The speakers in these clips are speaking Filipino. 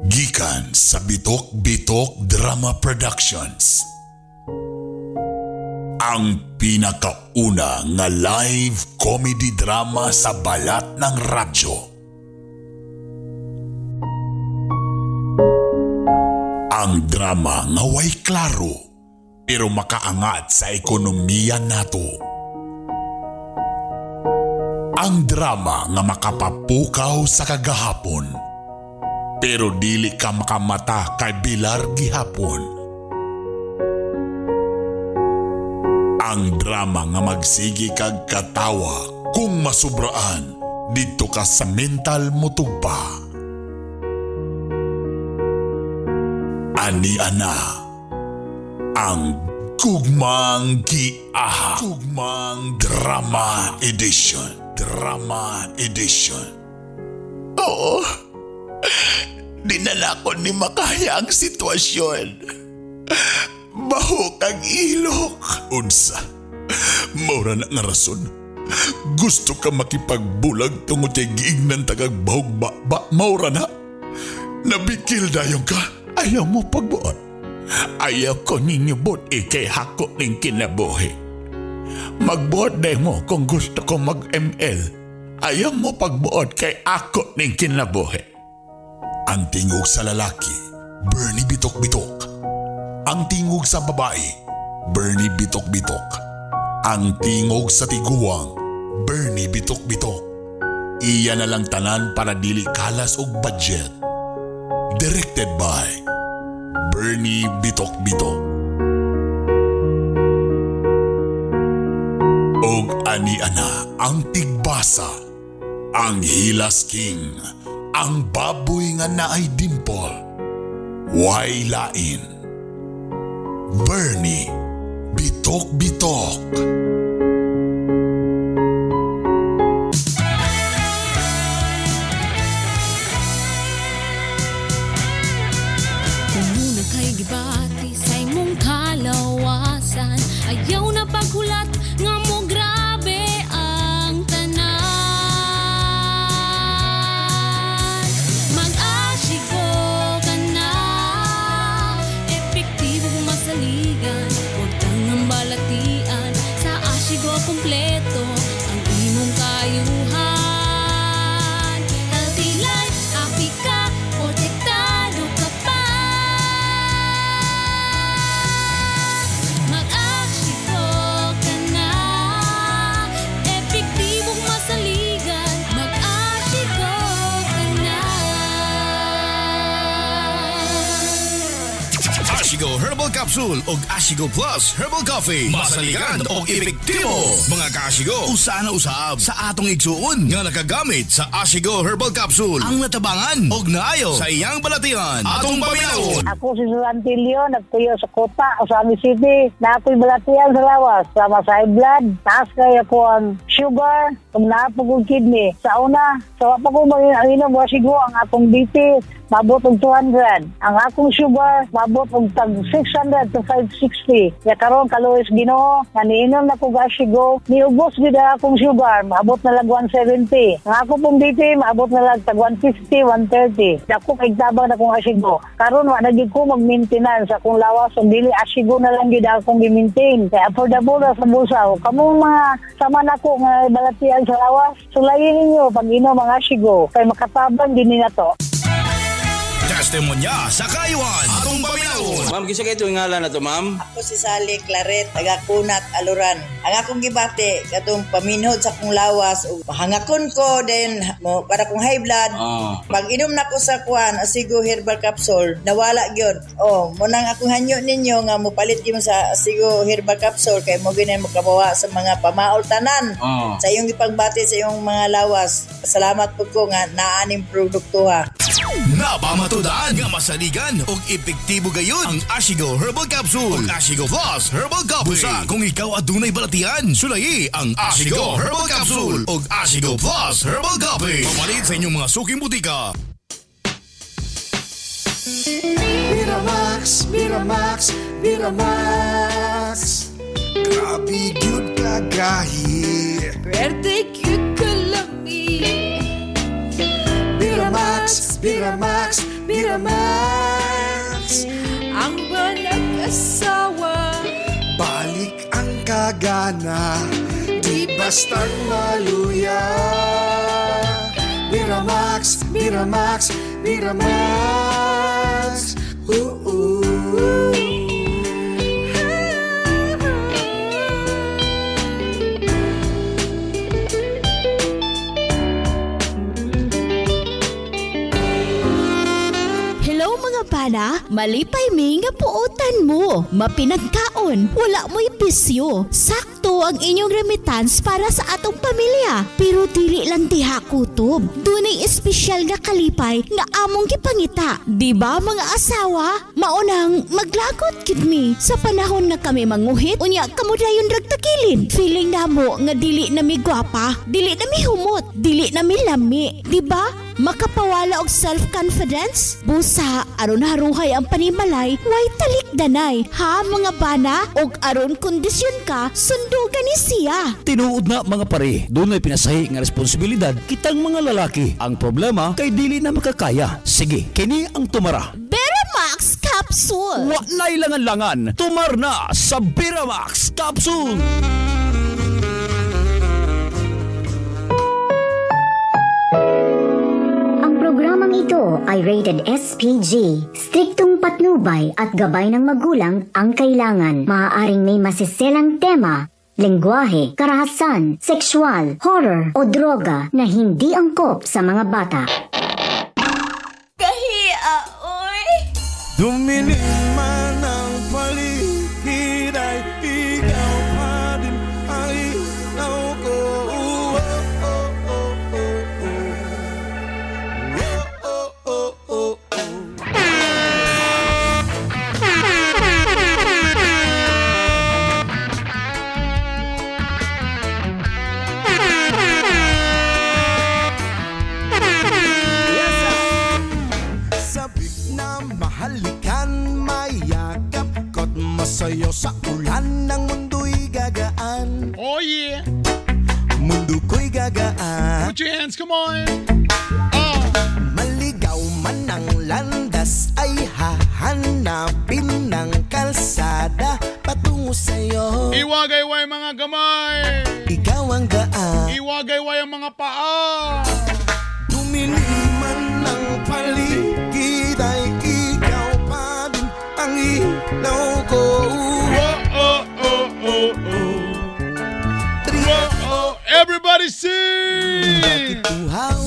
Gikan sa Bitok-Bitok Drama Productions. Ang pinakauna nga live comedy drama sa balat ng radyo. Ang drama nga way klaro pero makaangat sa ekonomiya nato. Ang drama nga makapapukaw sa kagahapon pero dili ka makamata kay bilar gihapon. Ang drama nga magsigi kag katawa kung masubraan didto ka sa mental mutugpa. Ani ana ang Gugmang Giaha. Gugmang Drama Edition. Drama Edition. Oo, dinala ko ni makaya ang sitwasyon. Baho kang ilok. Unsa, maura na nga rason. Gusto ka makipagbulag tungod kay giingnan tagag bahog ba maura na. Nabikil dayong ka. Ayaw mo pagbuot. Ayaw ko ninyo buot kay hako ning kinabuhi. Magbuot day mo kung gusto ko mag-ML. Ayaw mo pagbuot kay ako ning kinabuhi. Ang tingog sa lalaki, Bernie Bitok-Bitok. Ang tingog sa babae, Bernie Bitok-Bitok. Ang tingog sa tiguang, Bernie Bitok-Bitok. Iya na lang tanan para dili kalas og budget. Directed by Bernie Bitok-Bitok. Og ani ana ang tigbasa, ang Hilas King, ang baboy nga naay dimple. Way lain, Bernie Bitok-Bitok. Ayaw na paghulat nga mo grabe ang tanan. Mag-asigo ka na, epektibo masaligan. Huwag kang nambalatian, sa asigo kompleto ang imong kayuhan. Healthy life, happy ka, protektado ka pa. Ashigo Herbal Capsule og Ashigo Plus Herbal Coffee. Masaligan og epektibo. Mga ka-Ashigo, usa na usab sa atong igsuon nga nakagamit sa Ashigo Herbal Capsule. Ang natabangan og naayo sa iyang balatian. Atong paminawon. Ako si Surantilio, nagtuyo sa Kota, Osami City. Na ako'y balatian sa lawas. Sama sa high blood. Taas kaya ko ang sugar. Kung naapag kidney. Sa una, sa wapa ko mag-inom Ashigo ang akong BP. Mabot og 200. Ang akong sugar, mabot og tag 600 to 560. Kaya karon kaluwis Ginoo, nga niinom na ko Ashigo, niubos gid ang akong sugar, mabot na lag 170. Ang ako pong BP, mabot na lag tag 150, 130. Dako kay tabang na kong Ashigo. Karon wa na gid ko mag-maintenance sa akong lawas, ug dili Ashigo na lang gid akong gi-maintain. Kaya affordable na sa bulsa. Kamong mga sama nako nga balatian sa lawas, sulayin ninyo pag inom ang Ashigo kay makatabang din na to. testimonya sa kayuhan atong paminawon. Ma'am, kisa kayo itong ngalan na to, ma'am? Ako si Sally Claret, taga Kunat, Aluran. Ang akong gibate, katong paminhod sa kong lawas, ug hangakon ko, then mo, para kong high blood. Pag inom na ko sa kuan, Asigo Herbal Capsule, nawala gyud. Munang akong hanyo ninyo nga mopalit gyud sa Asigo Herbal Capsule kay mo ginin makabawa sa mga pamaol tanan. Sa iyong ipagbati sa iyong mga lawas. Salamat po ko nga naaning produkto ha. Napamatudan nga masaligan og epektibo gayon ang Ashigo Herbal Capsule ug Ashigo Plus Herbal Coffee. Busa kung ikaw adunay balatian, sulayi ang Ashigo Herbal Capsule ug Ashigo Plus Herbal Coffee. Papalit sa inyong mga suking butika. Miramax, Miramax, Miramax. Grabe gyud kagahi. Pwerte cute ka lami. Miramax, Miramax, Miramax. Ang banag asawa. Balik ang kagana, di bastang maluya. Miramax, Miramax, Miramax. Hello mga bana, malipay mi nga puotan mo. Mapinagkaon, wala mo'y bisyo. Sakto ang inyong remittance para sa atong pamilya. Pero dili lang diha kutob. Dunay espesyal nga kalipay nga among gipangita. Diba mga asawa? Maunang maglagot gid mi. Sa panahon na kami manguhit, unya kamo dayon ragtakilin. Feeling namo nga dili na mi gwapa, dili na mi humot, dili na mi lami. Diba? Makapawala og self-confidence? Busa, aron haruhay ang panimalay, way talikdanay. Ha mga bana? Og aron kondisyon ka, sundugan ni siya. Tinuod na mga pare, doon ay pinasahi nga responsibilidad kitang mga lalaki. Ang problema kay dili na makakaya. Sige, kini ang tumara. Beramax Capsule! Wa na'y langan-langan, tumar na sa Beramax Capsule! Programang ito ay rated SPG. Striktong patnubay at gabay ng magulang ang kailangan. Maaaring may masiselang tema, lengguwahe, karahasan, sexual, horror o droga na hindi angkop sa mga bata. Kahiya, oy! Dumilim man ang paligid ay ikaw pa din ang ilaw ko. Sa'yo sa ulan ng mundo'y gagaan. Oh yeah! Mundo ko'y gagaan. Put your hands, come on! Maligaw man ang landas ay hahanapin ng kalsada patungo sa'yo. Iwagayway mga gamay! Ikaw ang gaan. Iwagayway ang mga paa! Dumiliman ng paligid ay ikaw pa din ang ilaw ko. Everybody sing! Bakit uhaw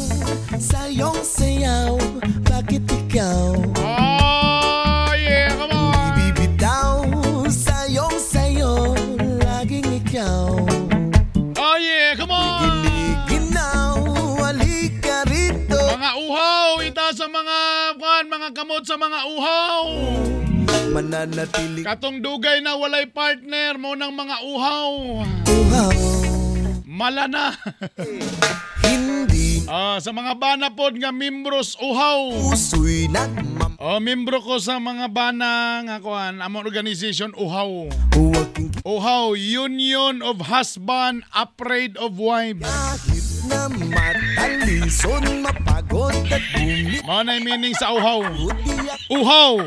sa iyong sayaw? Bakit ikaw? Oh yeah, come on! Ibibitaw sa iyong sayo, laging ikaw. Oh yeah, come on! Ginaw, halika rito. Mga uhaw, ita sa mga kamot sa mga uhaw. Mananatili. Katong dugay na walay partner mo ng mga uhaw. Uhaw. Mala na. Hindi. Sa mga bana pod nga membros uhaw. Usoy nagmam. Membro ko sa mga bana nga kuan, among organization uhaw. Uhaw, Union of Husband Afraid of Wives. Kahit na matalison, mapagod at bumi. Mao na meaning sa uhaw. Uhaw,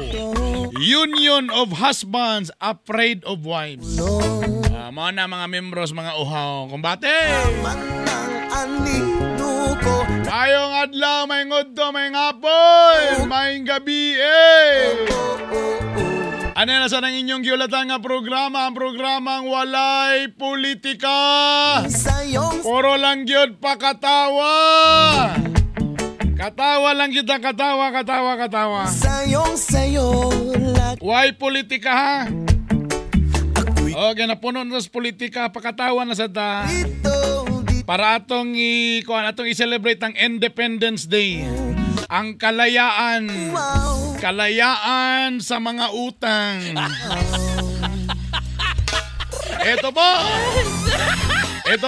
Union of Husbands Afraid of Wives. Mao na mga membros mga uhaw. Kumbate! Manang anino ko Ayong adlaw, may ngudto, may ngapon, may gabi Ano na sa nang inyong giulatan nga programa, ang programang walay politika. Puro lang gyud pakatawa. Katawa lang kita, katawa. Why politika ha? Okay, napuno na sa politika, pakatawa na sa ta. Para atong i-celebrate ang Independence Day. Ang kalayaan. Kalayaan sa mga utang. Ito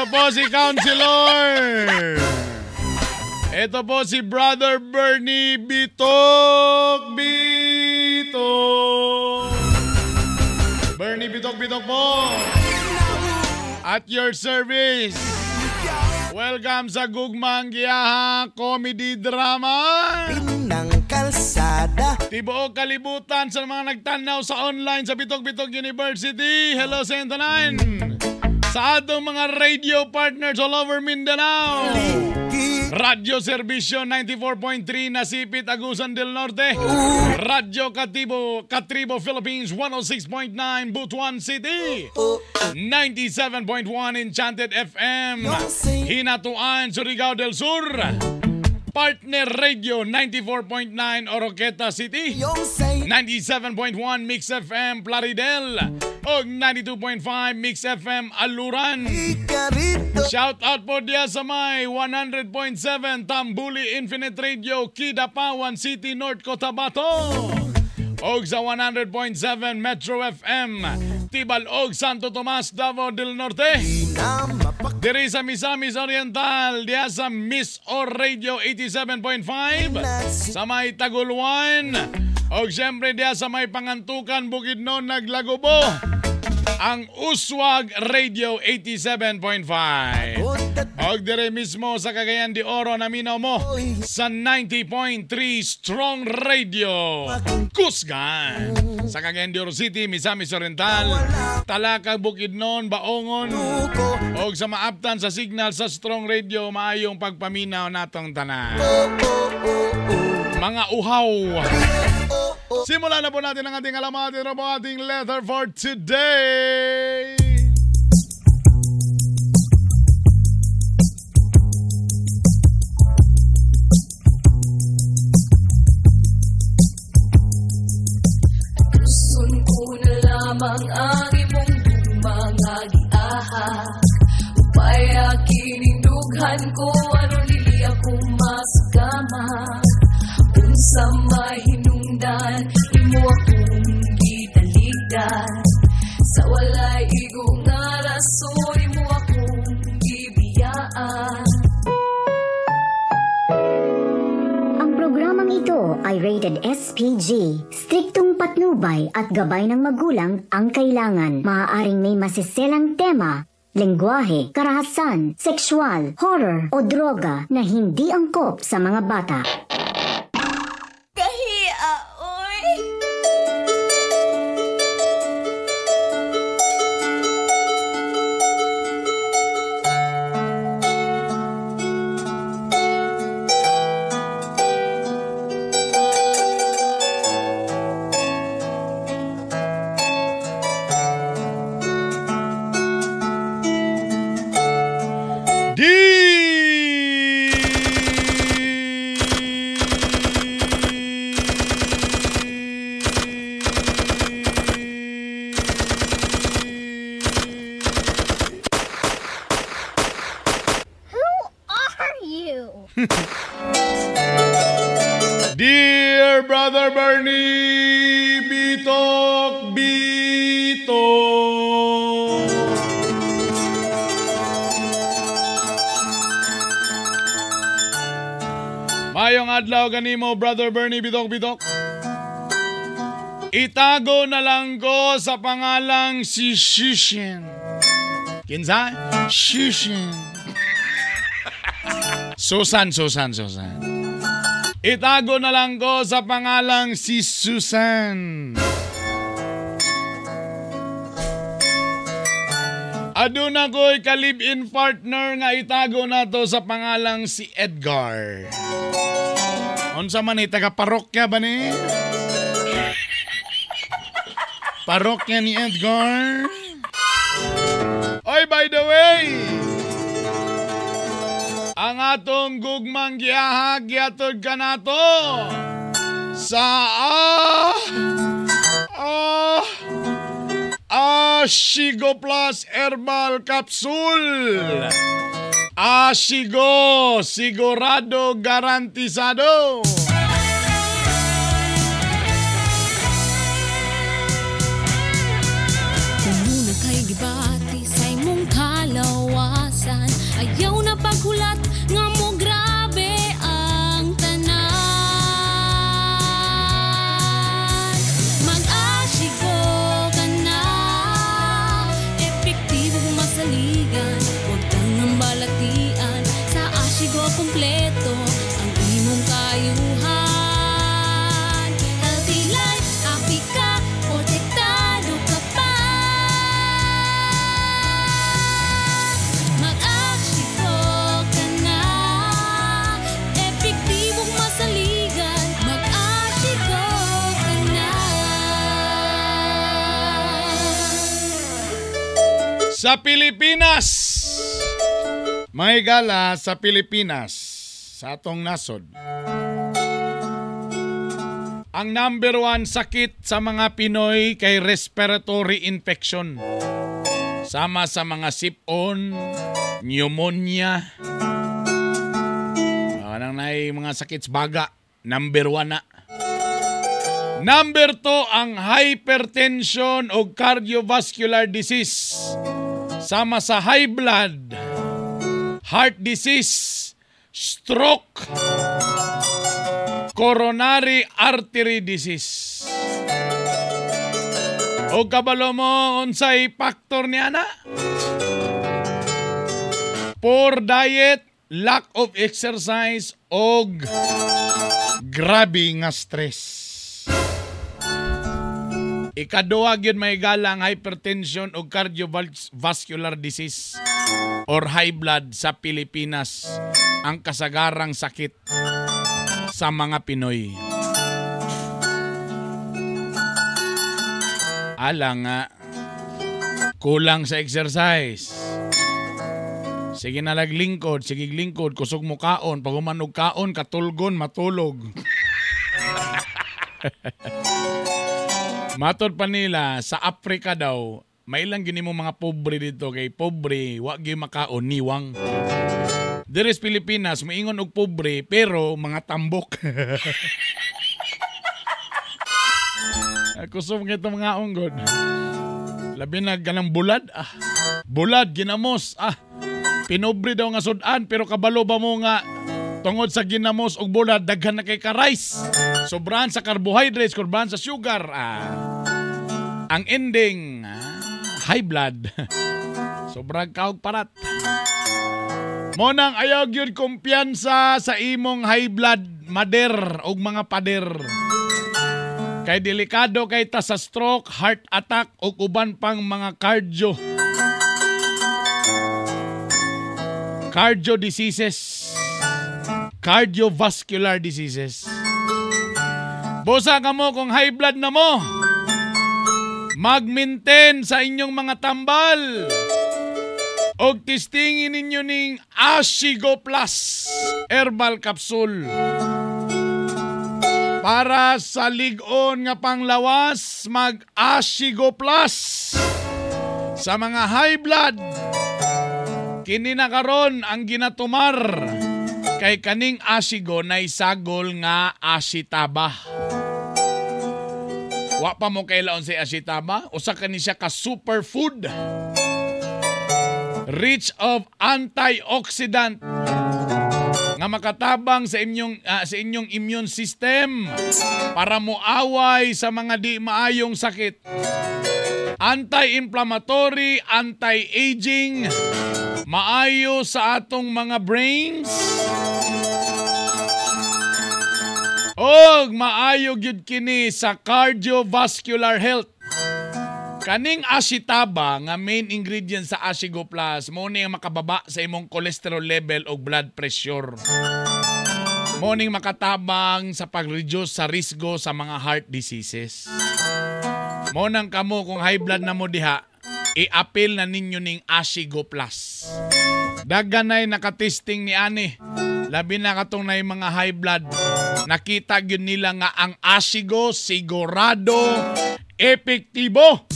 po si Councilor. Ito po si Brother Bernie Bitok. Bernie Bitok po. At your service. Welcome sa Gugmang Giyaha Comedy Drama. Pinang kalsada. Tibuok kalibutan sa mga nagtanaw sa online sa Bitok University. Hello sa intanan. Sa atong mga radio partners all over Mindanao. Radyo Servisyo 94.3 Nasipit, Agusan del Norte. Radyo Katribo Philippines 106.9 Butuan City. 97.1 Enchanted FM Hinatuan, Surigao del Sur. Partner Radio 94.9 Oroqueta City, 97.1 Mix FM Plaridel o 92.5 Mix FM Aluran. Shout out po diya sa may 100.7 Tambuli Infinite Radio Kidapawan City, North Cotabato. O sa 100.7 Metro FM Tibalog, Santo Tomas, Davao del Norte. Diri sa Misamis Oriental, diya sa Miss Or Radio 87.5 sa may Taguluan. O siyempre diya sa may Pangantukan, Bukidnon, Naglagobo, ang Uswag Radio 87.5. O dire mismo sa Cagayan de Oro na minaw mo sa 90.3 Strong Radio Kusgan. Sa Cagayan de Oro City, Misamis Oriental, Talakag, Bukidnon, Baongon. O sa maaptan sa signal sa Strong Radio, maayong pagpaminaw natong tanan. Mga uhaw. Simulan na po natin ang ating alamat, ating letter for today. Gusto ko na lamang ang imong mga giaha. Upaya kinindughan ko, ano nili akong masagama. Unsa mahinungdan, imo akong gitaligdan. Sa walay igong nga rason, imo akong gibiyaan. Ang programang ito ay rated SPG. Striktong patnubay at gabay ng magulang ang kailangan. Maaaring may masiselang tema, lengguwahe, karahasan, sexual, horror o droga na hindi angkop sa mga bata. Kahiya, oy! Dear Brother Bernie Bitok. Mayong adlaw kanimo, Brother Bernie Bitok. Itago na lang ko sa pangalang si Shushin. Kinsa? Shushin. Susan. Itago na lang ko sa pangalang si Susan. Aduna ko'y ka-live-in partner nga itago na to sa pangalang si Edgar. Unsa man ni taga-parokya ba ni? Parokya ni Edgar. Oy, by the way, ang atong gugmang giyahag giatod ka na to sa Ashigo Plus Herbal Capsule. Ashigo, sigurado garantisado. Kalawasan, ayaw na paghulat nga mo grabe ang tanan. Mag-ashigo ka na, epektibo masaligan, huwag kang nambalatian. Sa ashigo kompleto ang imong kayuhan. Healthy life, happy ka, protektado ka pa. Sa Pilipinas, may gala sa Pilipinas, sa atong nasod. Ang number 1 sakit sa mga Pinoy kay respiratory infection. Sama sa mga sipon, pneumonia, anang nay mga sakit sa baga, number 1 na. Number 2 ang hypertension o cardiovascular disease. Sama sa high blood, heart disease, stroke, coronary artery disease. O kabalo mo unsay factor niya na? Poor diet, lack of exercise, o grabe nga stress. Ikaduha gyud may galang hypertension o cardiovascular disease or high blood sa Pilipinas, ang kasagarang sakit sa mga Pinoy. Ala nga, kulang sa exercise. Sige na laglingkod, sige lingkod, kusog mo kaon, pag umanog kaon, katulgon, matulog. Matod pa nila, sa Africa daw, may ilang gini mo mga pobre dito, kay pobre, wag gyud makaon, niwang. Deres Pilipinas, maingon og pobre, pero mga tambok. Kusog nga mga unggod. Labi na ganang bulad, bulad, ginamos, pinobre daw nga sudan, pero kabalo ba mo nga, tungod sa ginamos og bulad, daghan na kay ka-rice. Sobrahan sa carbohydrates, sobrahan sa sugar. Ang ending, high blood. Sobrang kaog parat. Monang ayaw gyud kumpiyansa sa imong high blood, mader og mga pader. Kay delikado kay ta sa stroke, heart attack ug uban pang mga cardio diseases. Cardiovascular diseases. Bosa ka mo kung high blood na mo. Mag-maintain sa inyong mga tambal. Og testingin ninyo ning Ashigo Plus Herbal Capsule. Para sa ligon nga panglawas, mag-Ashigo Plus. Sa mga high blood, kini na karon ang ginatumar. Kay kaning Ashigo na isagol nga ashitaba. Wa pa mo kailaon sa ashitaba, usa kani siya ka superfood. Rich of antioxidant nga makatabang sa inyong immune system para moaway sa mga di maayong sakit. Anti-inflammatory, anti-aging, maayo sa atong mga brains. Og maayo gyud kini sa cardiovascular health. Kaning ashitaba nga main ingredient sa Ashigo Plus mo ning makababa sa imong cholesterol level o blood pressure. Mo ning makatabang sa pag-reduce sa risgo sa mga heart diseases. Mo nang kamo kung high blood na mo diha, i-appeal na ninyo ning Ashigo Plus. Daganay nakatesting ni ani. Labi na katong na yung mga high blood. Nakita yun nila nga ang Ashigo sigurado epektibo.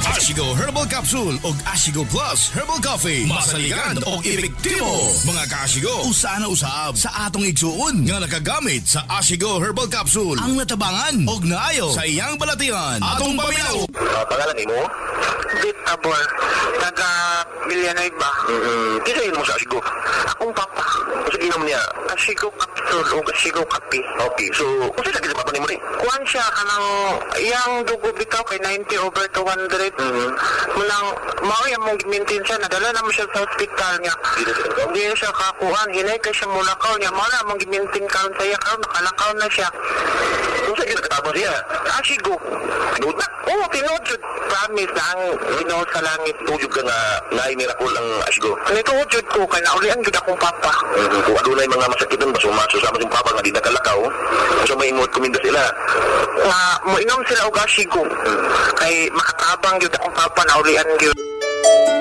Ashigo Herbal Capsule o Ashigo Plus Herbal Coffee. Masaligan o epektibo. Mga ka-Ashigo, usa na usab sa atong igsuon nga nakagamit sa Ashigo Herbal Capsule. Ang natabangan og naayo sa iyang balatian. Atong paminaw. Pangalan ni mo? Ditabor. Taga Villanueva ba? Kisa yun mo sa Ashigo? Akong papa. Kasi inom niya, Ashigo Capsule o Ashigo Coffee. Okay, so, kung sila sa papa ni mo rin? Kuhan siya kanang iyang dugo bitaw kay 90/200. Mulang, mao yung mong maintain siya, nadala naman siya sa hospital niya. Hindi siya kakuhan, hinay ka siya mulakaw niya. Mao na mong maintain karon sa iya, karon nakalakaw na siya. Kung saan kinakatapos siya? Ashigo. Tinood na? Oo, tinood yun. Promise na ang ginawa sa langit. Tujud ka nga na-miracle ang Ashigo. Nituod yun ko, kaya naulian yun akong papa. Kung adunay mga masakitan, basumaso sa amin papa nga di nakalakaw. So may ingot kuminda sila. Mainom sila og Ashigo. Kay makatabang yun akong papa, naulian yun.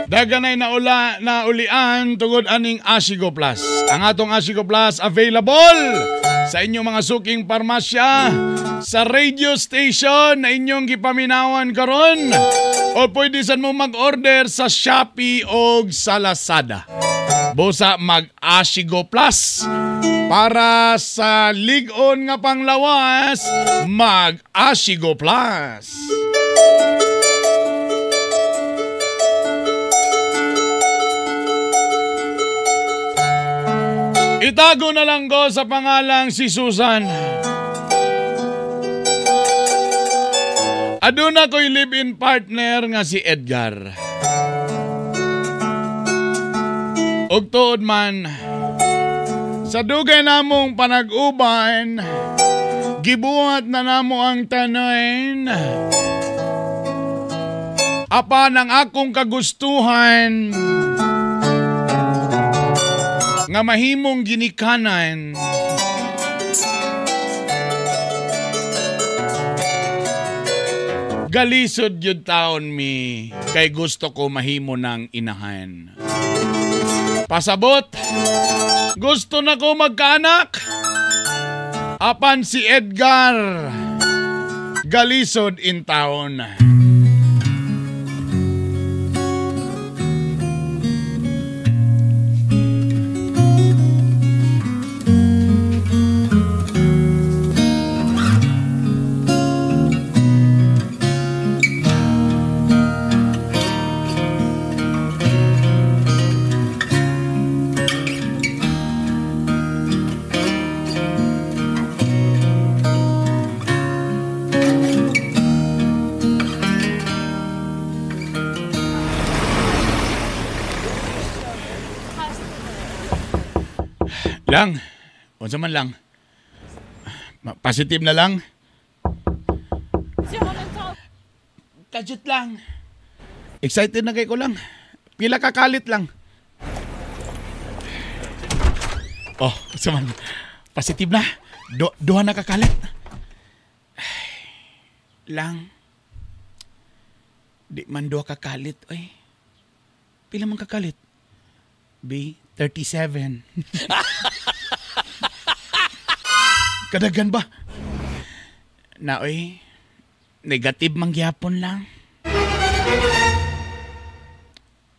Daganay naulian tungod aning Ashigo Plus. Ang atong Ashigo Plus available sa inyong mga suking parmasya, sa radio station na inyong gipaminawan karon, o pwede saan mo mag-order sa Shopee o sa Lazada. Busa mag-Ashigo Plus. Para sa ligon nga panglawas, mag-Ashigo Plus. Itago na lang ko sa pangalang si Susan. Aduna ko'y live-in partner nga si Edgar. Og tuod man, sa dugay namong panag-uban, gibuhat na namo ang tanayin. Apan ang akong kagustuhan nga mahimong ginikanan. Galisod yun taon mi, kay gusto ko mahimo ng inahan. Pasabot, gusto na ko magkaanak. Apan si Edgar, galisod in taon. Lang, unsa man lang. Positive na lang. Kajut lang. Excited na kay ko lang. Pila kakalit lang. Oh, unsa man. Positive na. Duha na kakalit. Lang. Di man duha kakalit, oy. Pila man kakalit? B 37. Kadagan ba? Naoy, negative mang gihapon lang.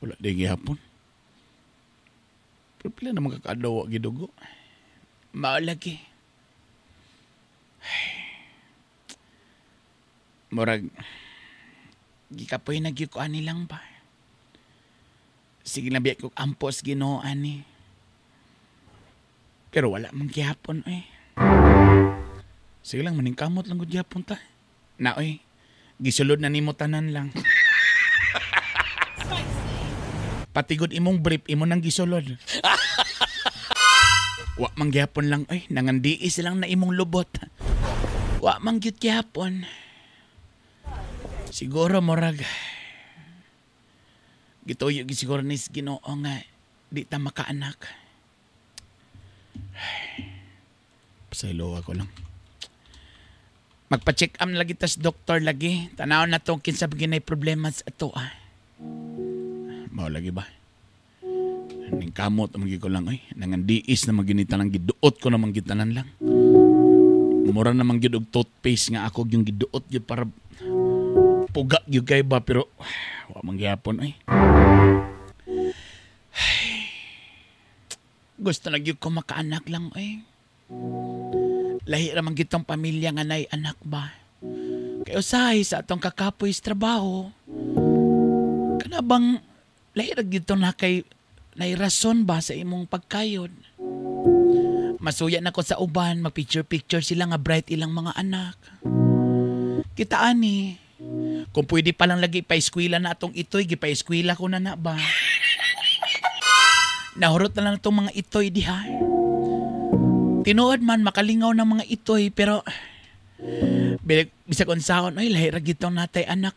Wala din gihapon. Pero pila naman kakadawa gidugo. Maalagi. Murag, gikapoy na gikuan nilang ba? Sige lang biyak kong ampos Ginoo ani. Pero wala mang gihapon eh. Sige lang maningkamot lang gud gihapon ta. Na oy, gisulod na nimo tanan lang. Pati gud imong brief imo nang gisulod. Wa mang gihapon lang oy, nangandii silang na imong lubot. Wa mang gyud gihapon. Siguro morag Gituyo siguro ni Ginoo nga di ta makaanak. Pasaylo ako lang. Magpa-check up lagi tas doktor lagi. Tanaw na to kinsa ginay problema sa ato Mao lagi ba? Ning kamot amang ko lang nangandiis na maginita lang giduot ko namang gitanan lang. Mura namang gyud og toothpaste nga ako yung giduot gyud para puga gyud kay ba pero wa man gyapon Gusto na gyud ko makaanak lang Lahi ra man gyud tong pamilya nga nay anak ba. Kay usahay sa atong kakapoy sa trabaho. Kana bang lahi ra gyud tong nakay nay rason ba sa imong pagkayod? Masuya na ko sa uban, mag-picture-picture sila nga bright ilang mga anak. Kita ani, kung pwede palang lagi pa-eskwela na atong itoy, gipa-eskwela ko na ba? Nahurot na lang itong mga itoy diha. Tinuod man makalingaw ng mga itoy, pero bisag unsahon, lahi ra gyud tong natay anak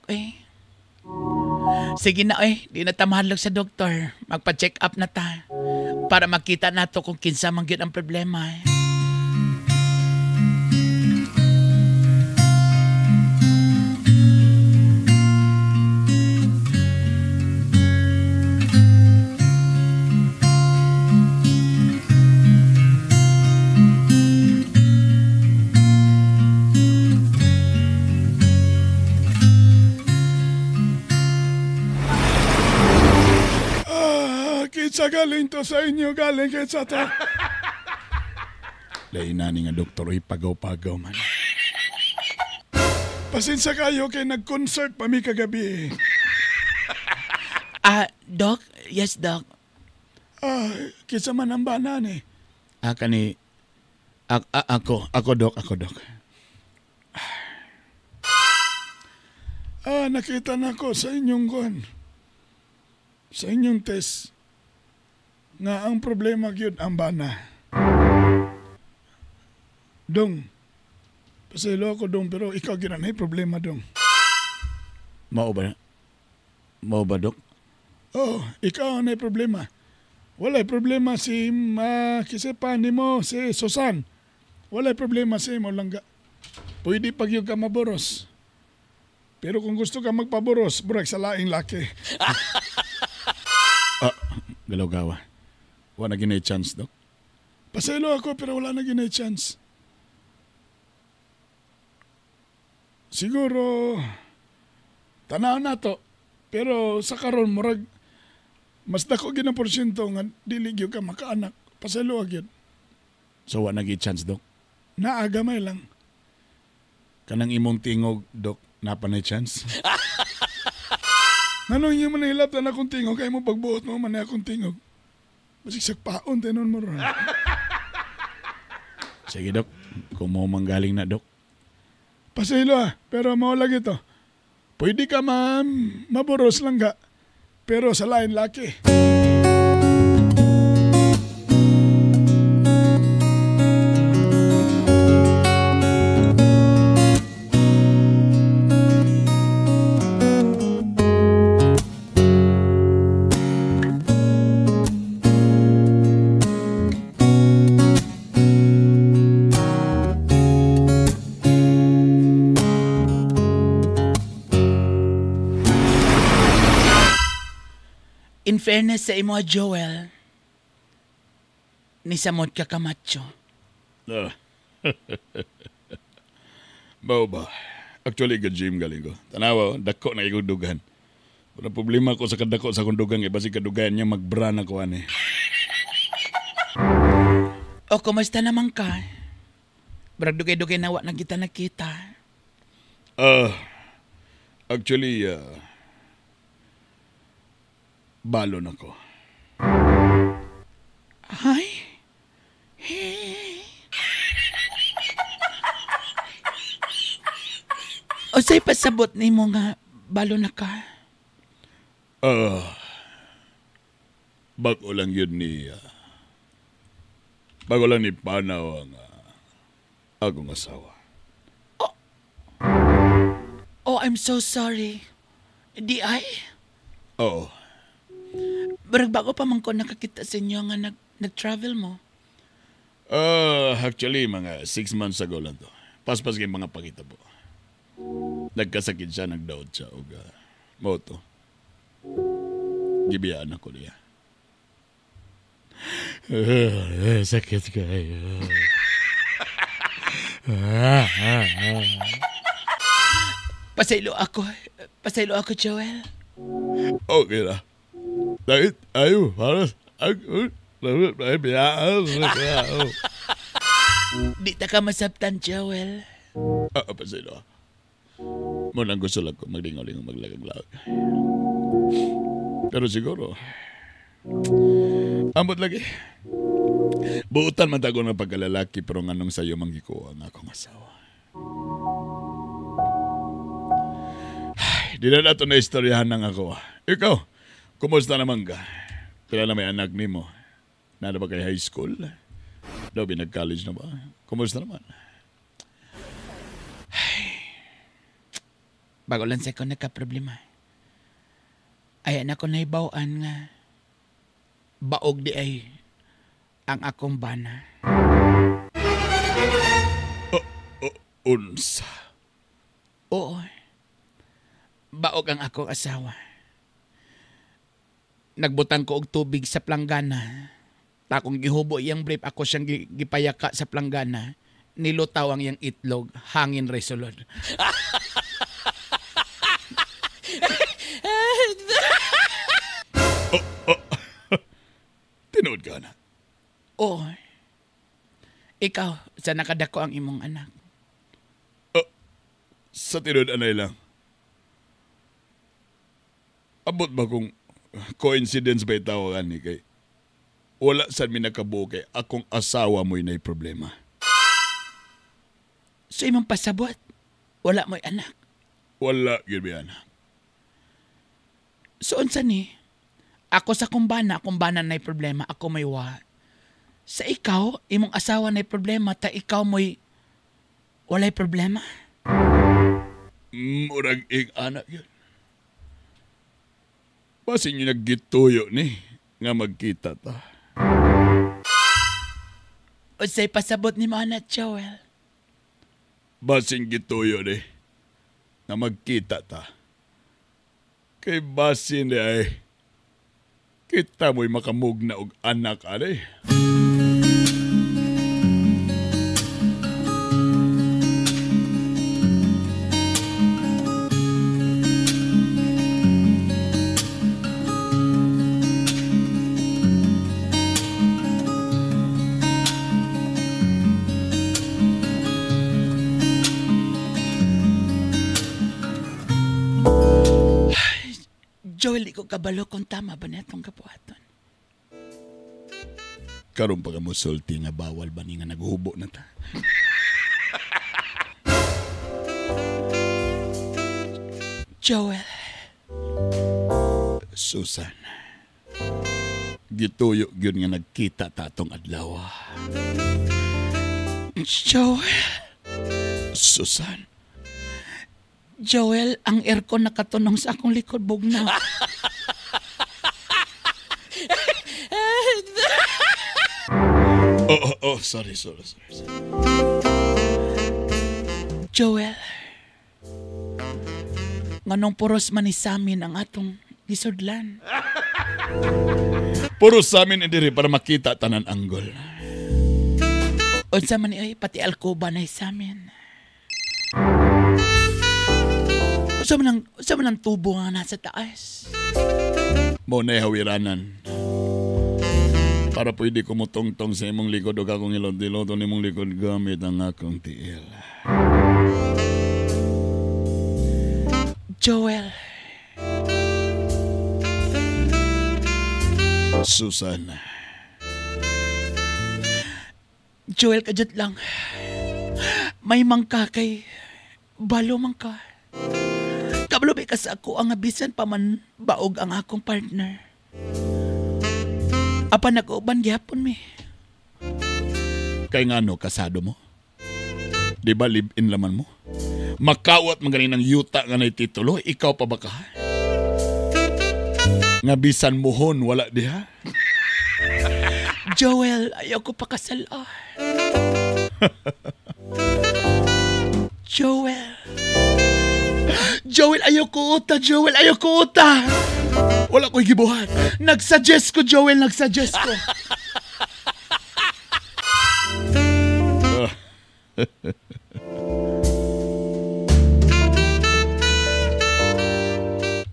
Sige na di na ta mahadlok sa doktor. Magpa-check up na ta para makita nato kung kinsa man gyud ang problema Kitsa galing to sa inyo, galing kitsa to. Lain na ni nga doktor pagaw-pagaw man. Pasensya kayo kay nag-concert pa mi kagabi. Doc? Yes, Doc. Kitsa man ang banan Kani ako Doc. Nakita na ko sa inyong sa inyong test nga ang problema gyud ang bana. Dong, pasaylo ako dong, pero ikaw gyud ang problema dong. Mao ba, Doc? Ikaw ang problema. Walay problema si kisipan nimo si Susan. Walay problema si mo langga. Pwede pag yung ka maboros. Pero kung gusto ka magpaboros, burag sa laing laki. Galaw-gawa. Wala na ginay chance, Doc? Pasaylo ako pero wala na ginay chance. Siguro, tanaw na to. Pero sa karon murag, mas dako ginang porsyento nga dili gyud ka makaanak. Pasaylo gyud. So wala na ginay chance, Doc? Naagamay lang. Kanang imong tingog, Doc, napanay chance? Nanong yung manahilaptan akong tingog, kaya mo pagbuot mo manay akong tingog. Masigsag paon, tenon mo ron. Sige, Doc. Kung mo manggaling na, Doc. Pasaylo pero maulag ito. Pwede ka maboros lang ka, pero sa lain laki. In fairness sa imo, Joel, nisamot ka kamacho. Bao ba? Actually, gym galing ko. Tanawa, dako na igudugan. Pero problema ko sa kadako sa kundugan, basi kadugan niya magbra na ko ani. O, kumusta naman ka? Brag dugay-dugay na na kita nakita. Actually, balo na ko. Ay? O sa'y pasabot ni mo nga balo na ka? Bago lang yun ni Panaw ang akong asawa. Oh, I'm so sorry. Di ay? Oo. Barag bago pa man ko nakakita sa inyo nga nag-travel mo. Actually, mga 6 months ago lang to. Paspas kay mga pakita po. Nagkasakit siya, nagdaot siya. O moto. Gibiyaan ako niya. Sakit kayo. Pasaylo ako, Joel. Okay na. Dahil ayaw, para Di ta ka masabtan, Joel. Pasaylo. Munang gusto lang ko maglingaw-lingaw maglagang-lag. Pero siguro, ambot lagi. Buutan man tago ng pagkalalaki pero nganong sa'yo manggiko ang akong asawa. Ay, di na nato na istoryahan ng ako. Ikaw, kumusta naman ka? Kaya na may anak ni mo. Nada ba kay high school? Daw binag-college na ba? Kumusta naman? Bago lang sa ko nagka-problema. Ayan ako na ibawaan nga. Baog di ay ang akong bana. Unsa? Oo. Baog ang akong asawa. Nagbutang ko og tubig sa planggana. Takong gihubo iyang brief, ako siyang gipayaka sa planggana. Nilutaw ang iyang itlog, hangin resolod. Tinood ka na? Oo. Ikaw, sa nakadako ang imong anak. Sa tinood anay lang. Abot ba kung coincidence ba itawagan ni kay? Wala saan mi nakabuo kay akong asawa mo'y na'y problema. So imong pasabot, wala mo'y anak? Wala, yun may anak. So unsa ni? Ako sa kumbana na'y problema, ako may wa. Sa ikaw, imong asawa na'y problema, ta ikaw mo'y walay problema? Murag ing anak yun. Basin nyo naggituyo ni nga magkita ta. Unsay pasabot ni Mana Joel? Basin gituyo ni nga magkita ta. Kay basin ni ay kita mo'y makamugna og anak ani. Joel, di ko kabalo kung tama ba na itong kapuhaton. Karon pa ka mo sulti nga bawal ba ni nga naghubo na ta? Joel. Susan. Gituyo gyud nga nagkita ta atong adlaw. Joel. Susan. Joel, ang aircon nakatunong sa akong likod bugnaw. Sorry. Joel, nganong puros man sa amin ang atong gisudlan? Puros sa amin indiri para makita tanan anggol. Unsa man ay pati alkoba na sa amin. Sa manang tubo nga nasa taas. Mo na hawiranan. Para pwede kumutong-tong sa imong likod o akong ilod-ilod o imong likod gamit ang akong tiil. Joel. Susan. Joel, kajat lang. May mangka kay balo mangka. Kabalo ka sa ako ang abisan pa man baog ang akong partner. Apa nag-uban gyapon mi? Kay ngano kasado mo? Di ba live-in laman mo? Makawat magaling ng yuta nga na titulo, ikaw pa ba ka? Nga bisan mohon wala diha. Joel, ayaw ko pakasal. Joel, ayaw ko uta. Wala ko'y gibuhat. Nagsuggest ko, Joel.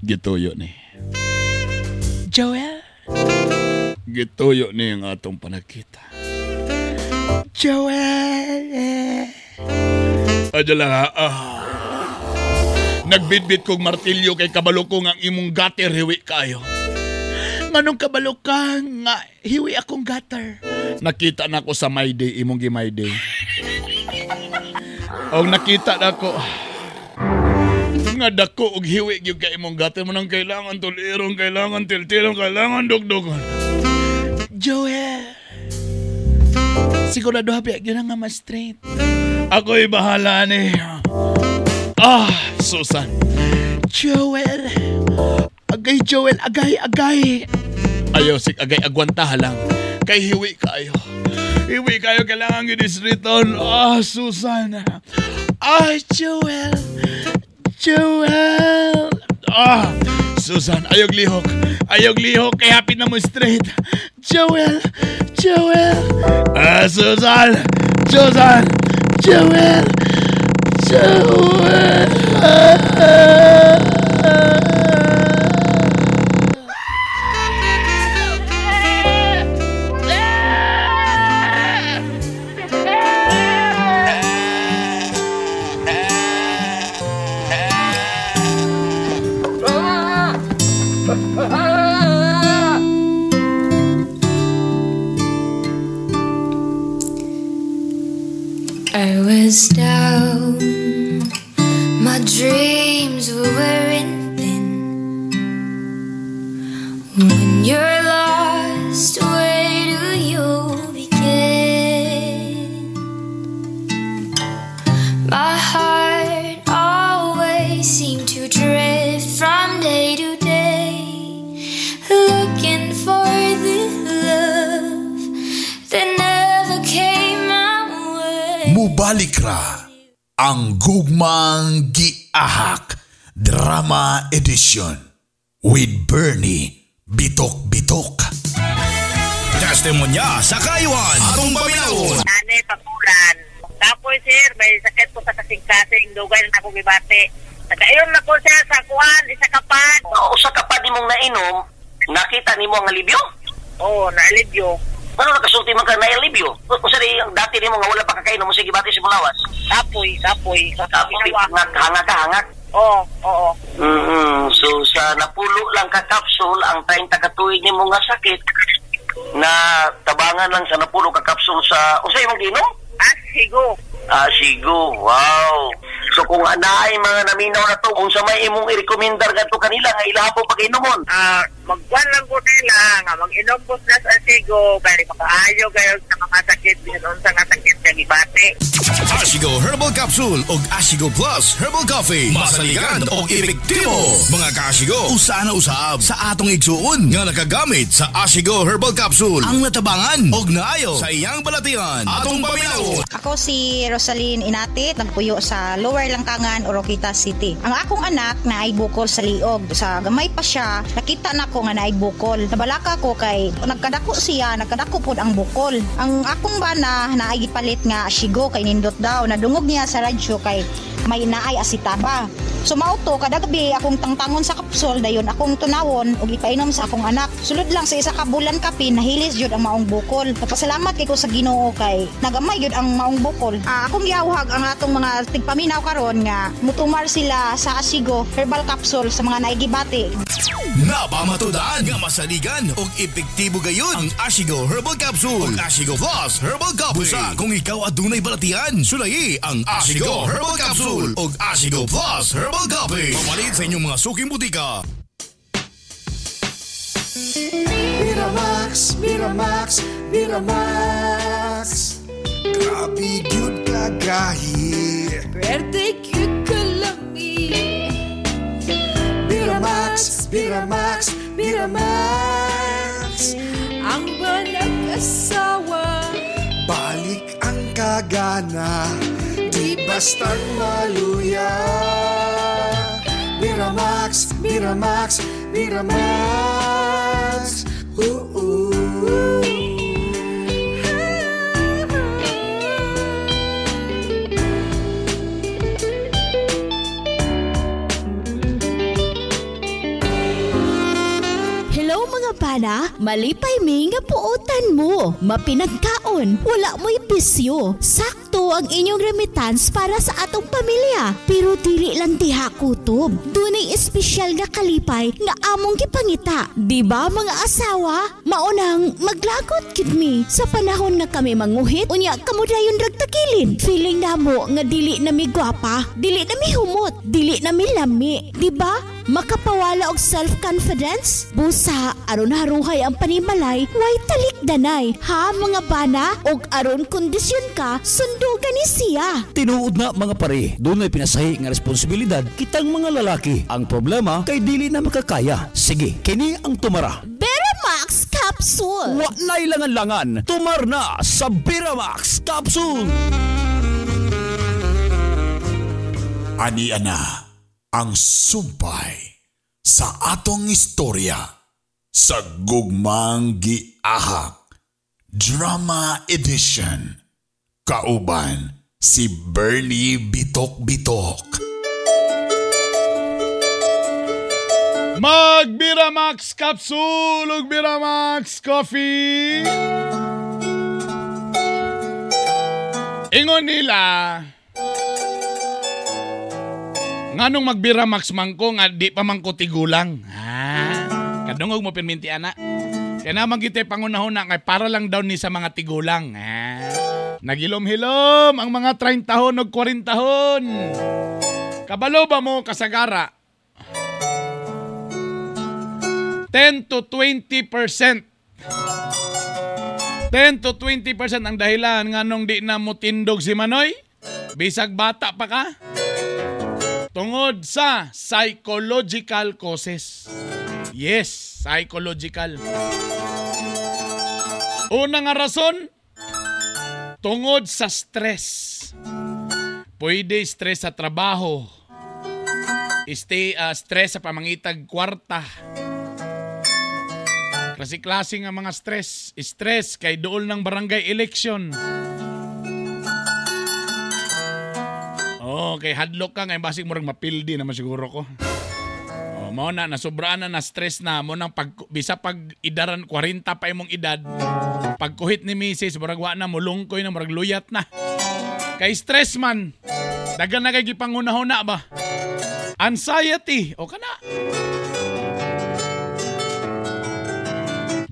Gituyo ni. Joel? Gituyo ni ang atong panagkita. Joel! Adala, nagbitbit kong martilyo kay kabalo ko nga imong gater hiwi kayo. Nganong kabalo ka nga hiwi akong gater? Nakita na ko sa my day, imong gimay day. O nakita na ko nga dako og hiwi gyud kay imong gater mo nang kailangan tulirong, kailangan tiltilong, kailangan dugdugon. Joel! Sigurado habi gyud nga mas straight. Ako'y bahala ni. Susan. Joel. Agay, Joel. Agay. Ayaw, agay, agwantaha lang. Kay hiwi kayo. Hiwi kayo, kailangan gidisriton. Susan. Joel. Susan, ayog lihok. Kay hapit na mo straight. Joel. Susan. Joel. I was down, my dreams were wearing thin. When you're lost, where do you begin? My heart always seemed to drift from day to day, looking for the love that never came my way. Mubalik ra ang Gugmang Giahak Drama Edition with Bernie Bitok. Testimonya sa kayuan atong paminaon. Nanay pagulan. Tapos sir, may sakit ko sa kasing-kasing dugay na akong gibate. Nagkainom na ko sir sa kuwan, isa kapan. Usa kapan nimong nainom, nakita nimo ang alibyo? Oo, na-alibyo. Ano nakasulti man ka na-alibyo? Usa di ang dati nimo nga wala pa kakainom mo sige bati sa Bulawas. Kapoy. Hangak. Oo. So sa napulo lang ka capsule ang 30 ka tuig nimo nga sakit na tabangan lang sa napulo ka capsule sa usa imong giinom? Asigo. Wow. So kung anaay mga naminaw na to, kung sa may imong i-recommendar gadto kanila nga ilahapon pag-inomon. Magkuhan lang ko nila nga mag-inom po na sa Asigo kaya makaayo kayo sa mga sakit bisan sa nga sakit nga gibate. Asigo Herbal Capsule ug Asigo Plus Herbal Coffee. Masaligan og epektibo. Mga ka-Asigo, usa na usab sa atong igsuon nga nakagamit sa Asigo Herbal Capsule. Ang natabangan og naayo sa iyang balatian. Atong paminaw. Ako si Rosaline Inatit, nagpuyo sa Lower Langkangan, Oroquita City. Ang akong anak na ay bukol sa liog. Sa gamay pa siya, nakita na ko nga na ay bukol. Nabalaka ko kay nagkadako pod ang bukol. Ang akong bana na ay gipalit nga Asigo kay nindot daw. Nadungog niya sa radyo kay may naay asitaba. So mauto kada gabi akong tangtangon sa kapsul dayon akong tunawon og ipainom sa akong anak. Sulod lang sa isa ka bulan kapin nahilis jud ang maong bukol. Nagpasalamat kay ko sa Ginoo kay nagamay jud ang maong bukol. Akong giawhag ang atong mga tigpaminaw karon nga mutumar sila sa Asigo Herbal Capsule sa mga naigibati. Napamatudan nga masaligan og epektibo gayon ang Asigo Herbal Capsule ug Asigo Plus Herbal Coffee. Busa kung ikaw adunay balatian, sulayi ang Asigo Herbal Capsule ug Asigo Plus Herbal Coffee. Mapalit sa inyong mga suking butika. Miramax. Grabe gyud kagahi. Pwerte cute ka lang Miramax. Miramax, Miramax. Ang walang asawa. Balik ang kagana, di basta't maluya. Miramax, Miramax, Miramax. Hello mga bana, malipay mi nga puutan mo. Mapinagkaon, wala mo'y bisyo. Sakto ang inyong remittance para sa atong pamilya. Pero dili lang diha kutob. Dunay espesyal nga kalipay nga among gipangita. Di ba mga asawa? Maunang maglagot gid mi sa panahon nga kami manguhit. Unya kamo dayon ragtakilin. Feeling namo nga dili na mi gwapa, dili na mi humot, dili na mi lami. Di ba? Makapawala og self-confidence? Busa, aron haruhay ang panimalay, way talikdanay. Ha mga bana? Og aron kondisyon ka, sundugan ni siya. Tinuod na mga pare, doon ay pinasahi nga responsibilidad kitang mga lalaki. Ang problema kay dili na makakaya. Sige, kini ang tumara. Biramax Capsule! Wa na ilangan-langan, tumar na sa Biramax Capsule! Ani ana ang sumpay sa atong istorya sa Gugmang Giahak Drama Edition. Kauban si Bernie Bitok-Bitok. Mag-Biramax Capsule ug Biramax Coffee. Ingon nila, nganong mag-Biramax mangko nga di pa mangko tigulang. Kadungog mo pinminti ana. Kaya naman kita pangunahuna kay para lang daw ni sa mga tigulang. Nagilom-hilom ang mga 30 tahon o 40 tahon. Kabalo ba mo kasagara? 10 to 20%. 10 to 20% ang dahilan nganong di na mo tindog si Manoy. Bisag bata pa ka. Tungod sa psychological causes. Yes, psychological. Una nga rason, tungod sa stress. Pwede stress sa trabaho. Stress sa pamangitag kwarta. Klase-klase nga mga stress. Stress kay dool ng barangay election. Oh, kay hadlok ka ngayon basig mo rin mapildi naman siguro ko. Oh, mo na nasobraan na stress na mo nang bisa pag idaran 40 pa imong edad. Pagkuhit ni Mrs. murag wa na mulungkoy na murag luyat na. Kay stress man. Dagan na kay gipangunahuna ba? Anxiety o kana.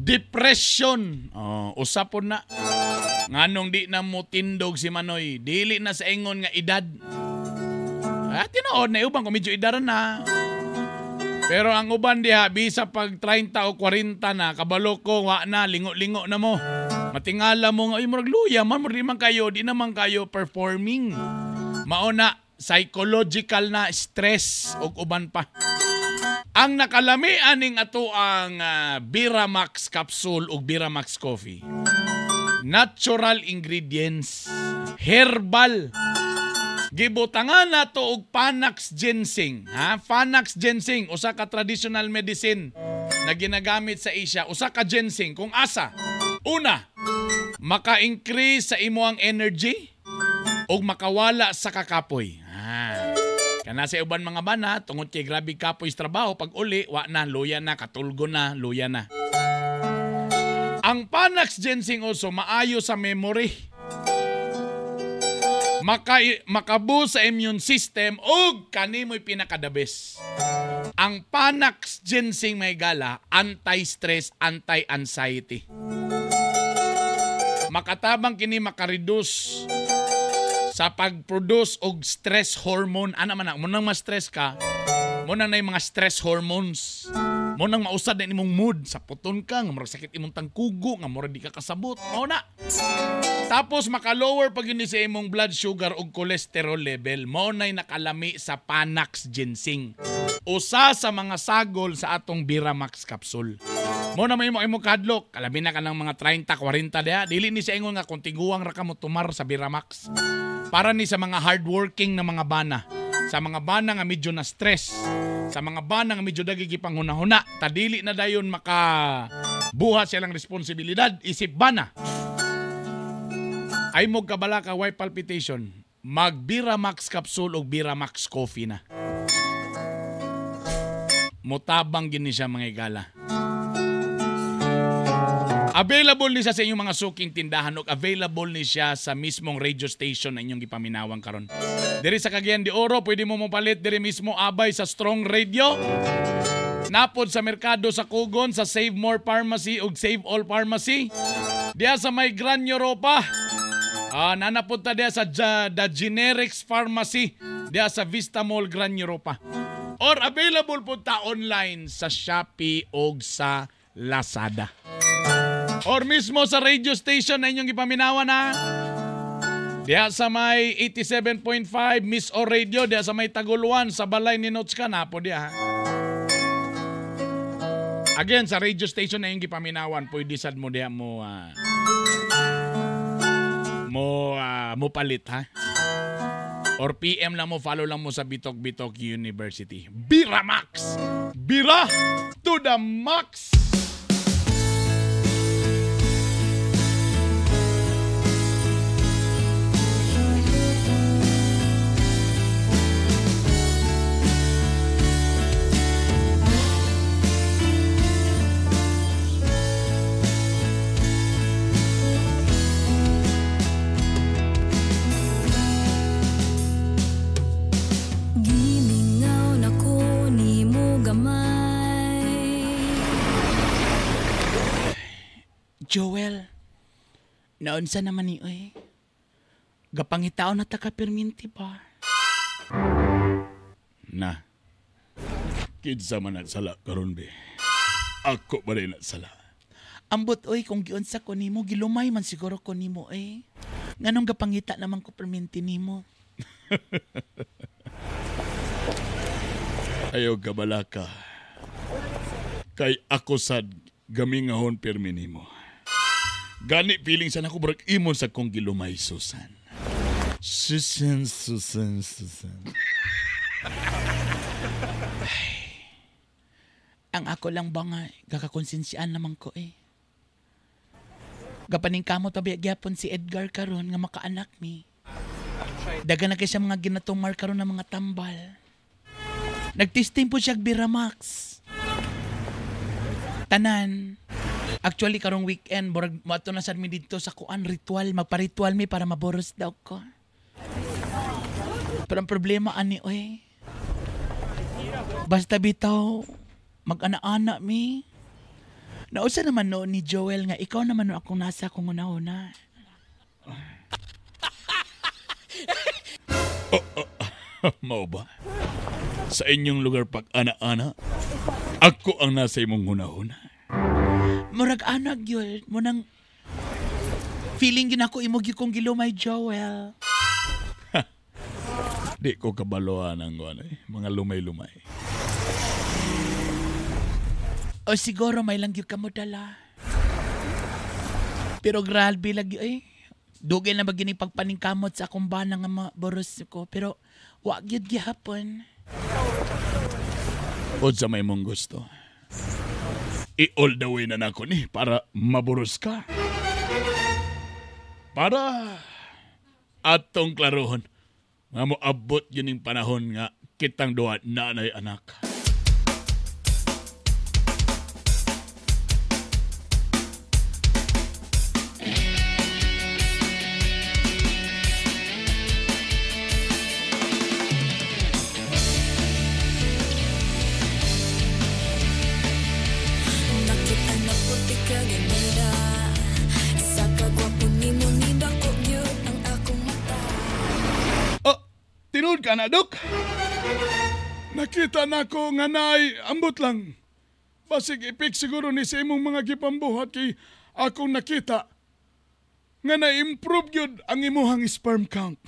Depression. Oh, usapon na. Nganong di na mo tindog si Manoy. Dili na sa ingon nga edad. Tinood na ubang kung medyo idaran na. Pero ang uban diha, bisa pag 30 o 40 na, kabalo ko, wa na, lingo-lingo na mo. Matingala mo nga, ay murag luya, man, di naman kayo performing. Mauna, psychological na stress o uban pa. Ang nakalami aning ato ang Biramax Capsule o Biramax Coffee. Natural ingredients, herbal. Gibutangan nato og Panax Ginseng. Panax Ginseng, usa ka traditional medicine na ginagamit sa Asia. Usa ka ginseng kung asa. Una, maka-increase sa imuang energy o makawala sa kakapoy. Kana sa uban mga bana, tungod kay grabe kapoy sa trabaho, pag uli, wa na, luya na, katulgo na, luya na. Ang Panax Ginseng also maayo sa memory. Makabu sa immune system o kanimo'y pinakadabes. Ang Panax Ginseng may gala, anti-stress, anti-anxiety. Makatabang kini makareduce sa pag-produce og stress hormone. Ana man na, munang ma-stress ka, munang na yung mga stress hormones. Munang mausad na imong mood. Sa puton ka, nga marag sakit imong tangkugo, nga marag di ka kasabot. Mauna. Tapos maka-lower pag yun sa imong blood sugar o cholesterol level. Maunay nakalami sa Panax Ginseng. Usa sa mga sagol sa atong Biramax capsule. Mo na may mo kadlok, kalabi na ka ng mga 30-40 diha, dili ni sa ingon nga kung tiguang ra ka mo tumar sa Biramax. Para ni sa mga hardworking na mga bana, sa mga bana nga medyo na stress, sa mga bana nga medyo dagigi panghuna-huna, tadili na dayon makabuhat silang responsibilidad, isip bana. Ay mo kabala ka white palpitation, mag Biramax capsule o Biramax coffee na. Mutabang gini siya mga igala. Available ni siya sa inyong mga suking tindahan o available ni siya sa mismong radio station na inyong gipaminawang karon. Diri sa Cagayan de Oro, pwede mo mapalit diri mismo abay sa Strong Radio. Napod sa merkado sa Kugon, sa Save More Pharmacy o Save All Pharmacy. Diya sa may Gran Europa. Nanapod ta diya sa The Generics Pharmacy. Diya sa Vista Mall, Gran Europa. Or available po ta online sa Shopee o sa Lazada. Or mismo sa radio station na inyong ipaminawa na. Diya sa may 87.5 Miss O Radio, diya sa may Taguluan, sa balay ni Notes ka na po diya. Again, sa radio station na inyong ipaminawan, pwede sad mo diya mo palit ha. Or PM lang mo, follow lang mo sa Bitok University. Biramax! Bira to the max! Joel, naunsa naman ni oy. Gapangitao na taka-perminti ba? Na. Kinsa man nagsala karon be. Ako ba rin nagsala? Ambot oy kung giunsa ko nimo, gilumay man siguro ko nimo oy. Nganong gapangita naman ko perminti nimo? Ayaw kabala ka. Kay ako sad gamingahon permi nimo. Gani feeling sana ko brak imon sa kong gilumay, Susan. Susan. Ay, ang ako lang ba nga, gakakonsensyaan naman ko eh. Gapaning kamo tabi gyapon si Edgar karon nga makaanak mi. Daga na kay siya mga ginatumar karon ng mga tambal. Nagtesting po siya Biramax. Tanan. Actually, karong weekend, mato na sad mi dito sa kuan ritual. Magpa-ritual mi para maboros daw ko. Pero ang problema, ani, oy. Basta bitaw, mag-ana-ana mi. Nausa naman noon ni Joel nga, ikaw naman no akong nasa kung una-una. Mao ba? Sa inyong lugar pag-ana-ana, ako ang nasa imong una-una. Murag anak yun. Munang feeling ginako imog kong gilumay, Joel. Di ko kabaloan ang mga lumay-lumay. O siguro may lang yung kamodala. Pero grabe lagi eh. Dugay na bagini pagpaningkamot sa akong bana nga maboros ko. Pero wag yun gihapon. O sa may mong gusto. I-all the way na nako ni para maburos ka. Para atong klarohon nga mo abot yun yung panahon nga kitang duwa nanay anak. Tinood ka na, Dok? Nakita na ko nga naay ambot lang. Basig ipik siguro ni sa imong mga gipambuhat kay akong nakita nga na-improve yun ang imuhang sperm count.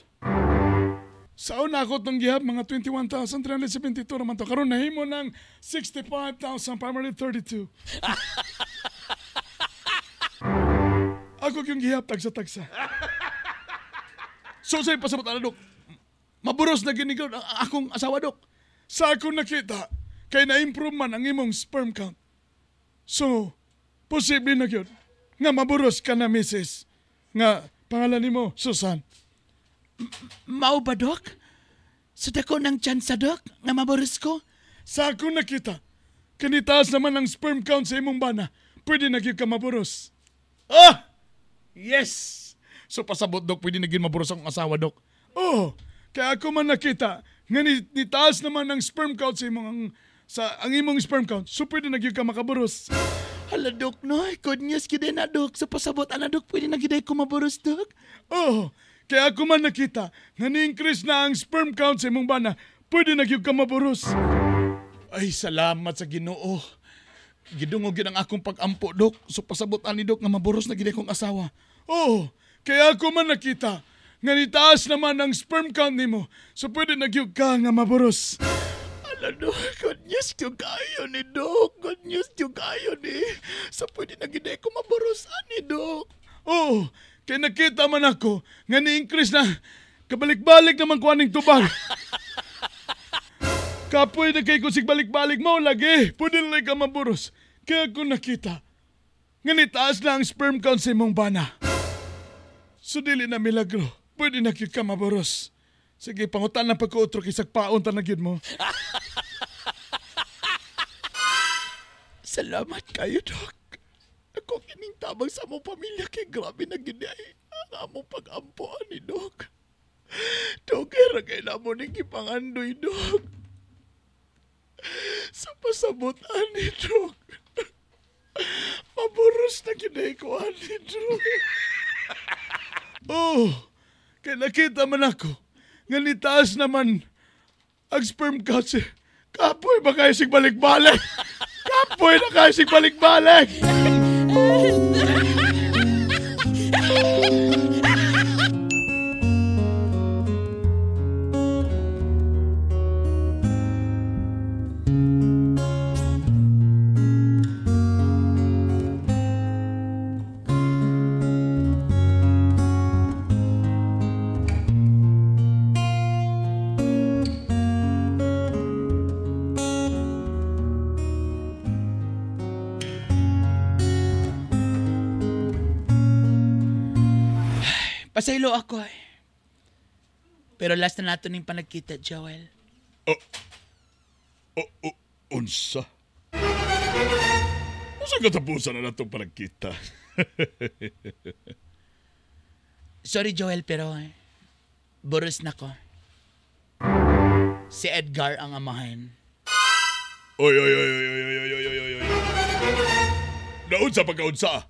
Sa una ako itong gihap, mga 21,372 naman to. Karoon nahimo ng 65,532. Ako yung gihap, tagsa-tagsa. So sa'yo pasabot na, Dok. Maburos na ginigaw ang akong asawa, Dok. Sa akong nakita, kay na-improve man ang imong sperm count. So, posible na yun nga maburos ka na, Mrs. Nga pangalan nimo Susan. Mao ba, Dok? Sa dako ng tsansa, Dok, nga maburos ko? Sa akong nakita, kanitaas naman ang sperm count sa imong bana. Pwede na gyud ka maburos. Ah! Yes! So pasabot, Dok, pwede na gyud maburos ang asawa, Dok. Oo, kaya ako man nakita nga nitaas naman ang sperm count sa imong ang imong sperm count. So pwede na gyud ka makaburos. Hala, Dok, no? Good news gyud na, Dok. So pasabot ana, Dok, pwede na gyud ko maburos, Dok. Oo, kaya ako man nakita nga ni-increase na ang sperm count sa imong bana. Pwede na gyud ka maburos. Ay, salamat sa Ginoo. Gidungog yun ang akong pag-ampo, Dok. So pasabot ani, Dok, nga maburos na gyud akong asawa. Oo, kaya ako man nakita nga nitaas naman ang sperm count nimo. So pwede na gyud ka nga maburos. Ala, Dok, good news yung kayo ni Dok. Good news yung kayo ni. So pwede na gyud ko maburos ani, Dok. Oo, kaya nakita man ako nga ni-increase na kabalik-balik naman ko aning tubag. Kapoy na kay kusig balik-balik mo lagi. Pwede na ka maburos. Kaya ako nakita nga nitaas na ang sperm count sa imong bana. So dili na milagro. Pwede na gyud ka maburos. Sige, pangutan na pagkuutro kisag paon ta na gyud mo. Salamat kayo, Dok. Ako kining tabang sa among pamilya kay grabe na gyud ang among pag-ampuan ni Dok. Dok, kaya kay namo ning gipangandoy, Dok. Sa pasabutan ni Dok. Maburos na gyud ko ani, Dok. Oh, kaya nakita man ako nga nitaas naman ang sperm count. Kapoy ba kayo sig balik-balik? Kapoy na kayo sig balik-balik! Pasaylo ako eh. Pero last na nato ning panagkita, Joel. Unsa? Unsa katapusan na natong panagkita? Sorry, Joel, pero buros na ko. Si Edgar ang amahan. Oy. Naunsa pagkaunsa?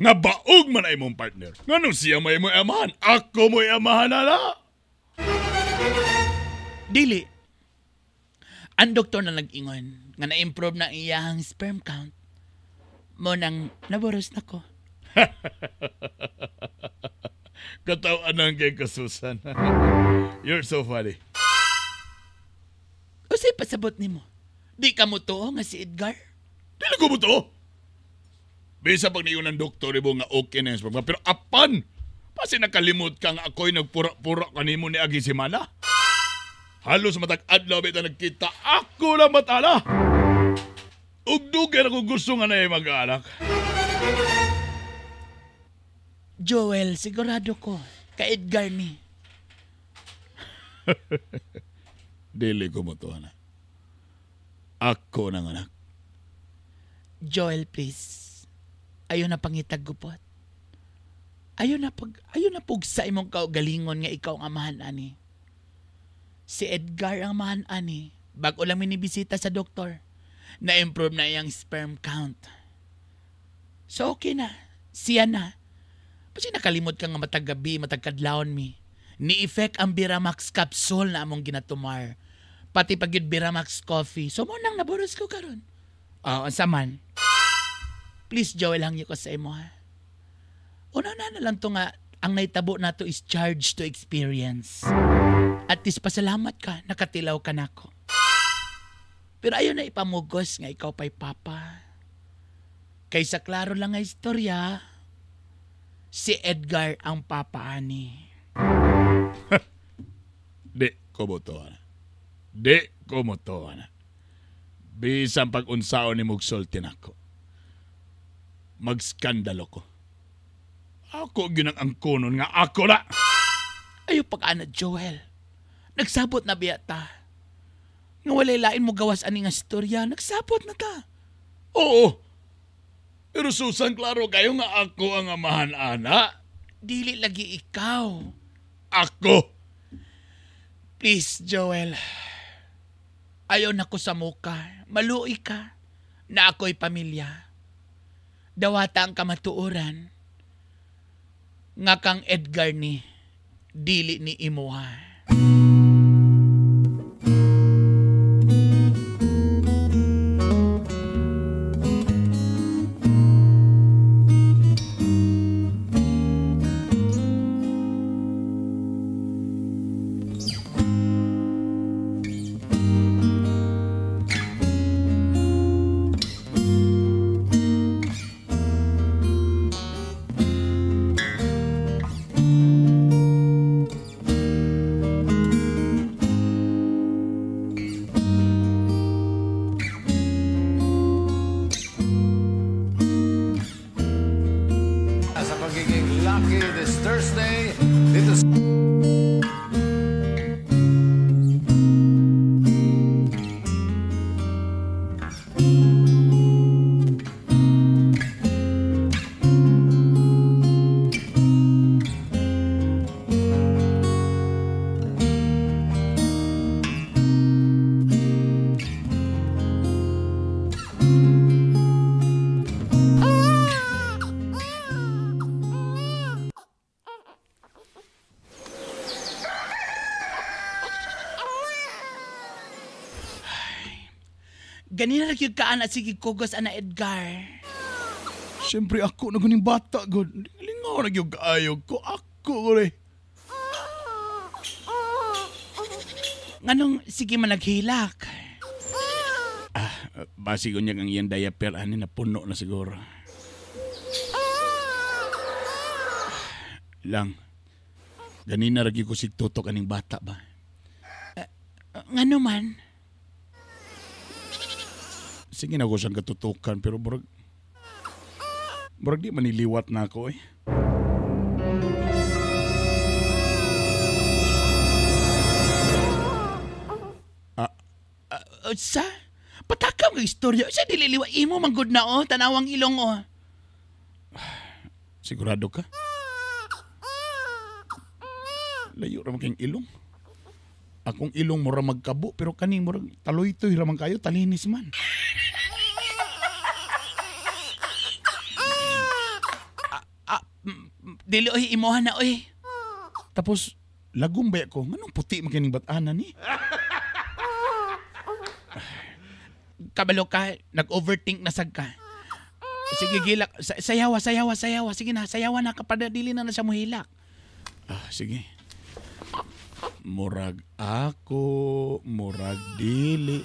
Nga baog man ay mong partner. Nga siya may mo'y amahan, ako mo'y amahan na. Dili. Ang doktor na nag-ingon nga na-improve na iyang sperm count. Mo nang naboros na ko. Katawan kay kasusan. You're so funny. O sa'y pasabot ni mo? Di ka mo to nga si Edgar? Di ko mo to. Bisa pag niyo ng doktor ibo nga okay na yung sperm. Pero apan, pasi nakalimot ka nga ako'y nagpura-pura kanimo ni Agi Simana. Halos matag-adlaw bita nagkita, ako lang matala. Ugdugan ako gusto nga na yung mag-anak. Joel, sigurado ko, ka Edgar ni. Dili ko mo to, anak. Ako nang anak. Joel, please. Ayaw na pangitag gupot. Ayaw na pugsa imong kaugalingon nga ikaw ang amahan ani. Si Edgar ang amahan ani. Bago lang minibisita sa doktor. Na-improve na iyang sperm count. So okay na. Siya na. Pasi nakalimot ka nga matagabi, matagkadlaon mi. Ni-effect ang Biramax capsule na among ginatumar. Pati pag yun Biramax coffee. So mo nang naboros ko karon. Asa man. Please, Joel, hangyo ko sa imo, ha? Una na lang to nga, ang naitabo na to is charge to experience. At least pasalamat ka, nakatilaw ka nako. Pero ayaw na ipamugos nga ikaw pa'y papa. Kaysa klaro lang nga istorya, si Edgar ang papa ani. Di ko mo to, ana. Di ko mo to, ana. Bisan pag-unsaon ni mugsulti nako. Magskandalo ko. Ako ginang angkonon nga ako na. Ayaw pag-ana, Joel. Nagsabot na biya ta. Nga walay lain mo gawas ani nga istorya, nagsabot na ta. Oo. Pero Susan, klaro kayo nga ako ang amahan, ana. Dili lagi ikaw. Ako. Please, Joel. Ayaw na ko sa muka. Maluoy ka. Na ako'y pamilya. Dawata ang kamatuoran. Nga kang Edgar ni dili ni imuha. Ganina nagyod ka ana sige kugos ana Edgar. Siyempre ako na guning bata god. Lingaw nagyod kaayog ko ako ore. Nganong sige man naghilak. Basigo niya ang iyang diaper ani na puno na siguro. Lang. Ganina ragi ko sig tutok aning bata ba. Ngano man? Sige na ko siyang katutukan pero murag di maniliwat na ako eh. Sa? Patakam ka istorya. Sa dililiwa imo manggod na o. Tanawang ilong o. Sigurado ka? Layo ramang kayong ilong. Akong ilong mura magkabo pero kaning murag taloy-toy ramang kayo talinis man. Dili oy imohan na oy. Tapos lagumbay ako. Nganong puti makining batanan ni? Kabalo ka, nag-overthink na sag ka. Sige gilak, sayawa. Sige na, sayawa na kapag dili na siya mohilak. Sige. Murag ako, murag dili.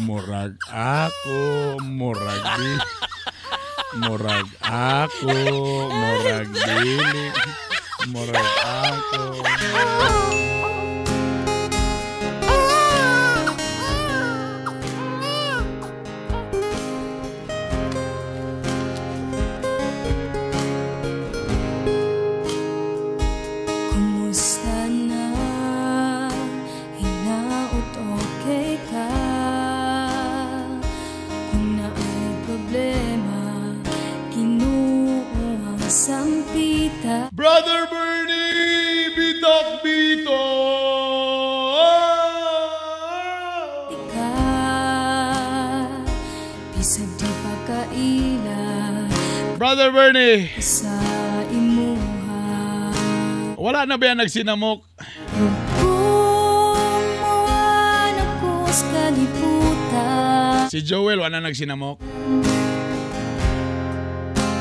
Murag ako, murag dili. Murag ako, murag dili. Murag ako. Kumusta na? Hinaot okay ka? Kung naay problema, kinuuhang sampita. Brother Bernie, bitok-bito! Bisag di pa kaila. Brother Bernie! Sa imuha. Wala na ba yan nagsinamok? Kung mawan ako sa kaliputan. Si Joel, wala nagsinamok?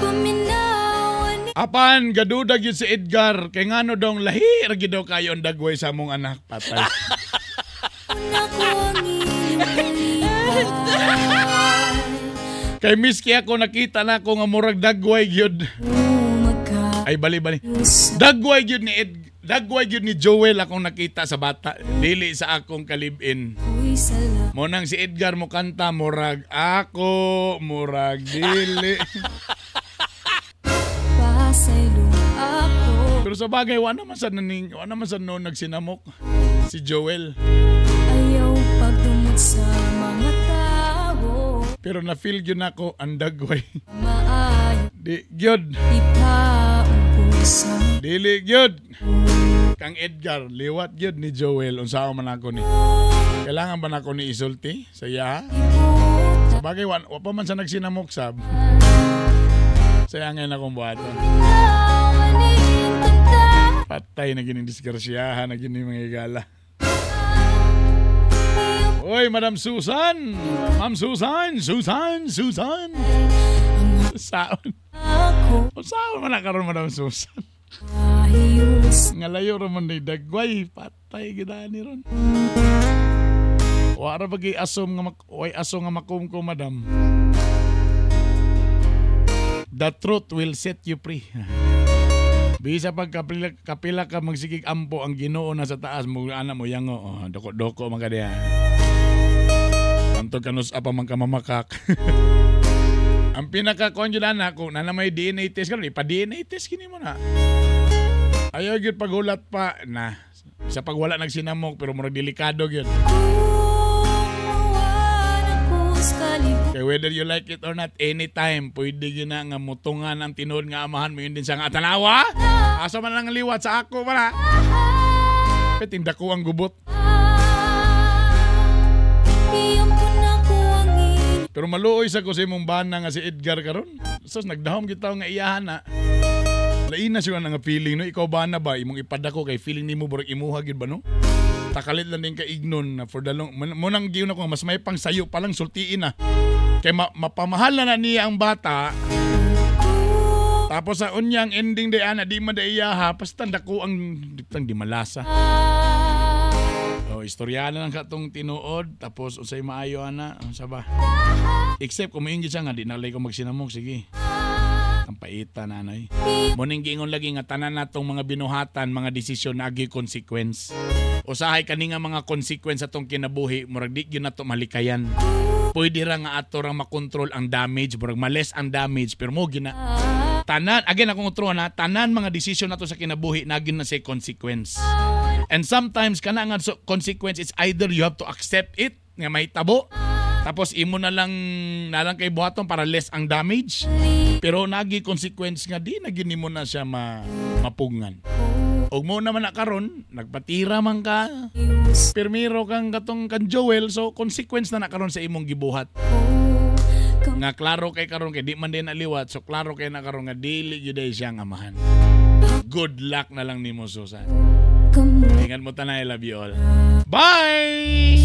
Paminawan ni Apan gaduda gyud si Edgar kay ngano dong lahi ra gyud daw kayo ang dagway sa among anak patay. Kay miski ako nakita na ko nga murag dagway gyud. Ay bali. Dagway gyud ni Joel akong nakita sa bata. Dili sa akong kalibin. Mo nang si Edgar mo kanta murag ako, murag dili. Pero sa bagay wala naman sa noon nagsinamok si Joel. Ayaw pagdumot sa mga tao. Pero na-feel yun ako ang dagway. Di gyud. Dili gyud. Kang Edgar, liwat gyud ni Joel. Unsa man ako ni. Kailangan ba nako ni isulti sa iya? Sa bagay wa pa man sa nagsinamok sab. Sayangin akong buhaton. Patay na gining disgrasyahan na gining mga igala. Oy, Madam Susan! Ma'am Susan! Susan! Saon man na karon Madam Susan? Ngalayo raman ni dagway. Patay gidani ron. Wara bagay aso nga makumko, Madam. The truth will set you free. Bisa pag kapila ka magsigig ampo ang Ginoo na sa taas mo ana mo yango. Doko-doko man ka diha. Antog kanus apa man ka mamakak. Ang pinaka-kon yun na kung na may DNA test ka, ipa-DNA test kini mo na. Ayaw yun pagulat pa na. Sa pag wala nagsinamok pero murag delikado yun. Kaya whether you like it or not, anytime, pwede yun na nga mutungan ang tinuod nga amahan mo yun din sa nga tanawa. Asa man lang liwat sa ako para. Petinda ko ang gubot. Pero maluoy sa ko sa imong bana nga si Edgar karon. So nagdahom kita nga iyahan na. Lain na siya nga feeling no. Ikaw bana ba imong ipadako kay feeling nimo burag imuha gid ba no? Takalit lang din ka ignon na for the long. Munang giyon ako mas may pang sayo pa lang sultiin na. Kay mapamahal na niya ang bata. Tapos sa unyang ending day ana di man iyaha pastanda ko ang di malasa. Istorya na lang katong tinuod tapos unsay maayo ana unsa ba except kung maingit siya nga di na lay ko magsinamok sige ang paita nanay mo ning giingon lagi nga tanan natong mga binuhatan mga desisyon na agi consequence usahay kani nga mga consequence atong kinabuhi murag di gyud nato malikayan pwede ra nga ato ra makontrol ang damage murag males ang damage pero mo gina tanan again akong utro na tanan mga desisyon nato sa kinabuhi na gyud na say consequence. And sometimes kana nga consequence is either you have to accept it nga may tabo tapos imo na lang kay buhaton para less ang damage pero nagi consequence nga di na gini mo na siya mapungan. Og mo naman na karon nagpatira man ka permiro kang katong kan Joel so consequence na karon sa imong gibuhat. Nga klaro kay karon kay di man din aliwat so klaro kay na karon nga dili gyud siya nga amahan. Good luck na lang nimo Susan. Ingat mo tanay, love you all. Bye!